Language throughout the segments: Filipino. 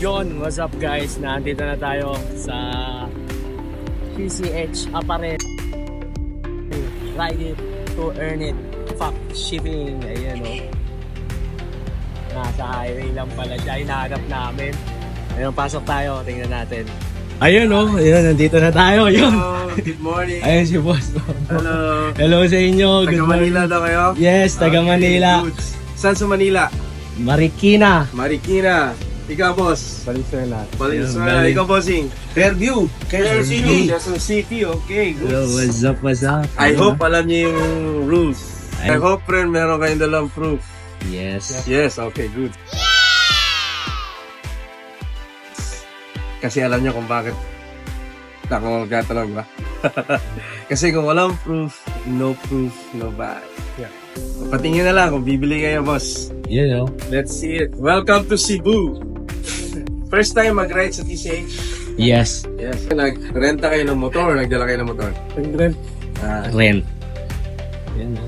Yon, what's up guys? Nandito na tayo sa PCH Apparel. Ride it to earn it. Fuck shipping. Ayan o. Nasa highway lang pala siya. Hinahanap namin. Ayun, pasok tayo. Tingnan natin. Ayun o. Ayun, nandito na tayo. Ayun. Hello, good morning. Ayun si boss. Hello. Hello sa inyo. Taga Manila daw kayo? Yes, taga Manila. Good. Saan sa Manila? Marikina. Marikina. Ikaw, boss? Valenzuela. Valenzuela. Ikaw, bossing? Fairview. Fairview. Quezon City. Okay, good. Hello, what's up, what's up? I hope alam niyo yung rules. I Ay- hope, friend, meron kayong dalang proof. Yes. Yes, okay, good. Kasi alam niyo kung bakit ako magtatanong ba? Kasi kung walang proof, no buy. Yeah. Patingin na lang kung bibili kayo, boss. You know. Let's see it. Welcome to Cebu. First time mag-ride sa TCH? Yes. Yes. Nag-renta kayo ng motor o nagdala kayo ng motor? Rent. Ah. Rent. Yan.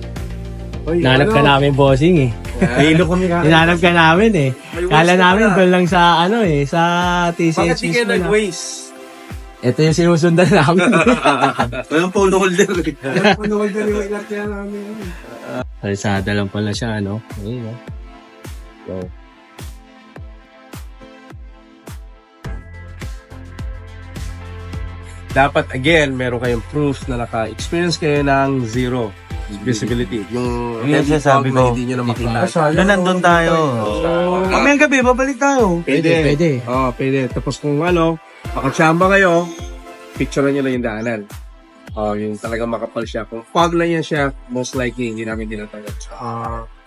Oy, Nanap ka namin, bossing eh. Hilo kami ka. Hinanap ka namin eh. May Kala waste ka namin pala. doon lang sa ano eh, sa TCH Bakit di kayo mismo na. nag-waste? Ito yung sinusundan namin. Walang phone holder. Walang phone holder yung ilat kaya namin. Kalsada lang pala siya, ano? Ayun, no? So, Dapat, again, meron kayong proof na naka-experience kayo ng zero visibility. Yung Yan heavy sinasabi fog na ko. hindi nyo na makita. Na nandun tayo. Mamayang gabi, babalik tayo. Pwede. Oo, pwede. Tapos kung ano, makatsamba kayo, picturean nyo lang yung daanan. Yung talagang makapal siya. Kung fog lang yan siya, most likely hindi namin dinatagal.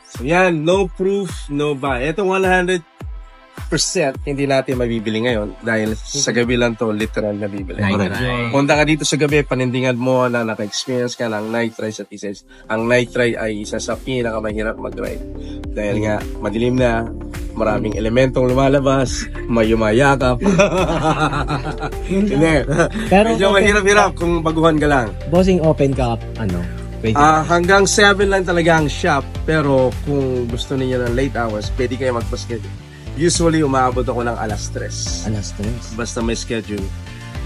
So yan, no proof, no buy. Ito 100% hindi natin mabibili ngayon dahil sa gabi lang to literal na bibili. Night ride. Punta ka dito sa gabi, panindingan mo na naka-experience ka ng night ride sa TCH. Ang night ride ay isa sa pinakamahirap mag-ride. Dahil nga, madilim na, maraming elementong lumalabas, may yumayakap. Hindi. Pero Medyo mahirap-hirap kung baguhan ka lang. bossing open ka, ano? Pwede. Hanggang 7 lang talaga ang shop, pero kung gusto niyo ng late hours, pwede kayo magpa-schedule. Usually, umaabot ako ng alas 3. Alas 3. Basta may schedule.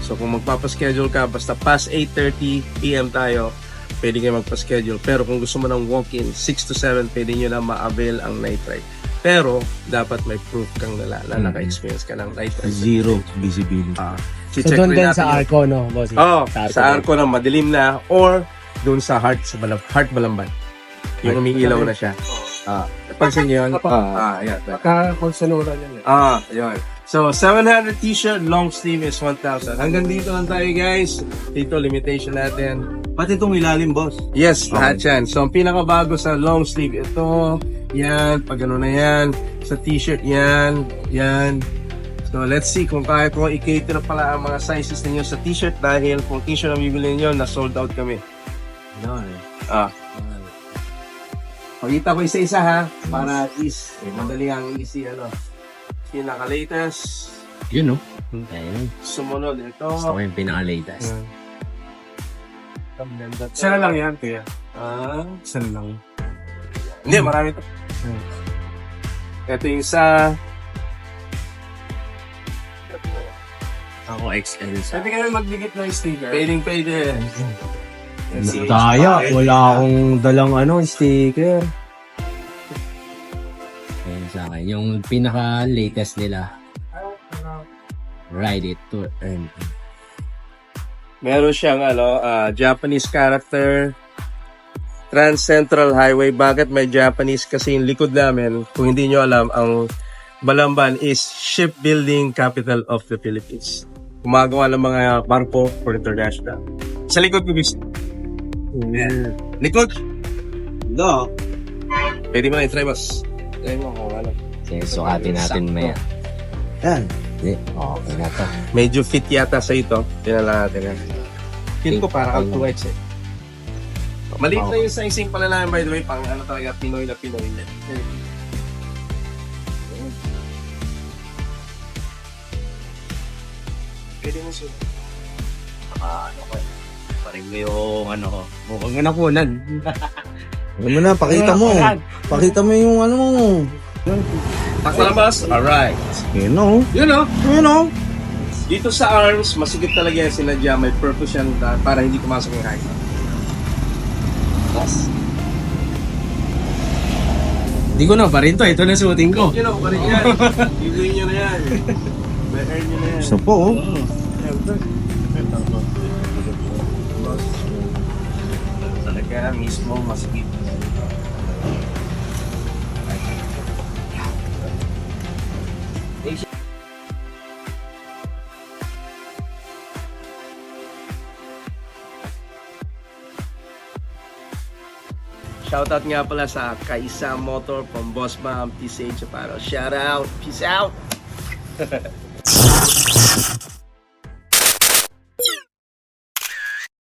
So kung magpapaschedule ka, basta past 8:30 PM tayo, pwede kayo magpa-schedule. Pero kung gusto mo ng walk-in, 6 to 7, pwede nyo na ma-avail ang night ride. Pero, dapat may proof kang na naka-experience ka ng night ride. Zero visibility. So doon din sa Arco, no, bossing? Oo, Arco sa Arco na madilim na, or doon sa Heart Balamban. Yung umiilaw na siya. Pansin niyo yun? Ayan. Naka-konsanuran yan eh. Yun. So, 700 t-shirt, long sleeve is 1,000. Hanggang dito lang tayo, guys. Dito, limitation natin. Pati itong ilalim, boss. Yes, lahat yan. So, ang pinakabago sa long sleeve, ito, yan, pag ano na yan. Sa t-shirt, yan, yan. So, let's see kung kaya ko i-cater pala ang mga sizes ninyo sa t-shirt dahil kung t-shirt ang bibili ninyo, na-sold out kami. Pakita ko isa-isa ha, para at least madali ang easy, pinaka-latest. Yun, no? Ayun. Sumunod ito. Gusto ko yung pinaka-latest. Isa na lang yan, kuya. Isa lang. Hindi, marami ito. Ito yung isa. Ako XL sa... Pwede kami magdikit ng sticker. Pwede. Daya, wala akong dalang sticker. Ayun sa akin, yung pinaka-latest nila. Ride it to earn it. Meron siyang Japanese character. Trans Central Highway. Bakit may Japanese? Kasi yung likod namin, kung hindi nyo alam, ang Balamban is shipbuilding capital of the Philippines. Gumagawa ng mga barko for international. Sa likod ko, gusto. Likod! No. Pwede mo na i-try, boss. Try mo kung ano. Sige, sukatin natin maya. Yan. Hindi, okay na to. Medyo fit yata sa ito. Tingnan natin yan. Feel ko para kang 2X eh. Maliit na yung sizing pala namin, by the way, pang ano talaga, Pinoy na Pinoy. Pwede mo siya. Paring mo yung ko. Mukhang nakunan. Ano mo na, pakita mo. Pakita mo yung ano mo. Takla boss? Alright. Yun o. Yun o. Yun o. Dito sa arms, masigit talaga yan sinadya. May purpose yan para hindi pumasok yung height. Hindi ko na pa rin to. Ito na suotin ko. Yun o, pa rin yan. Ibuhin nyo na yan. May earn nyo na yan. Gusto po oh. Talaga mismo masigit. Shoutout nga pala sa Kaisa Motor from Boss Ma'am, TCH Apparel. Shout out! Peace out!